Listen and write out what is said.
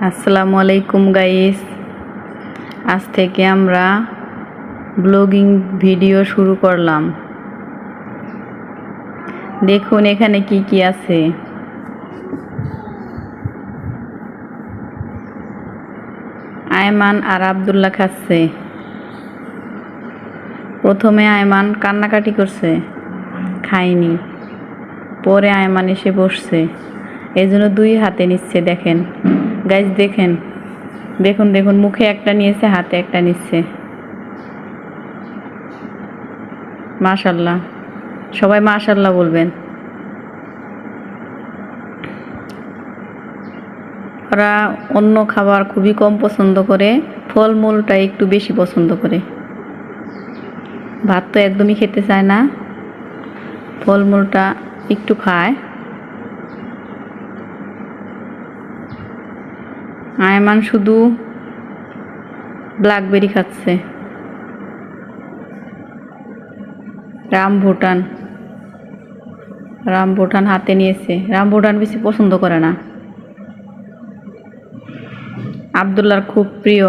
আসসালামু আলাইকুম গাইস। আজ থেকে আমরা ব্লগিং ভিডিও শুরু করলাম। দেখুন এখানে কি কি আছে। আয়মান আর আব্দুল্লাহ খাচ্ছে। প্রথমে আয়মান কান্নাকাটি করছে, খায়নি। পরে আয়মান এসে বসছে, এজন্য দুই হাতে নিচ্ছে। দেখেন গাইস, দেখেন দেখুন দেখুন, মুখে একটা নিয়েছে, হাতে একটা নিচ্ছে। মাশাল্লাহ, সবাই মাশাল্লাহ বলবেন। ওরা অন্য খাবার খুবই কম পছন্দ করে, ফলমূলটা একটু বেশি পছন্দ করে। ভাত তো একদমই খেতে চায় না, ফলমূলটা একটু খায়। আয়মান শুধু ব্ল্যাকবেরি খাচ্ছে। রামভুটান হাতে নিয়েছে। রামভুটান বেশি পছন্দ করে না, আব্দুল্লাহর খুব প্রিয়।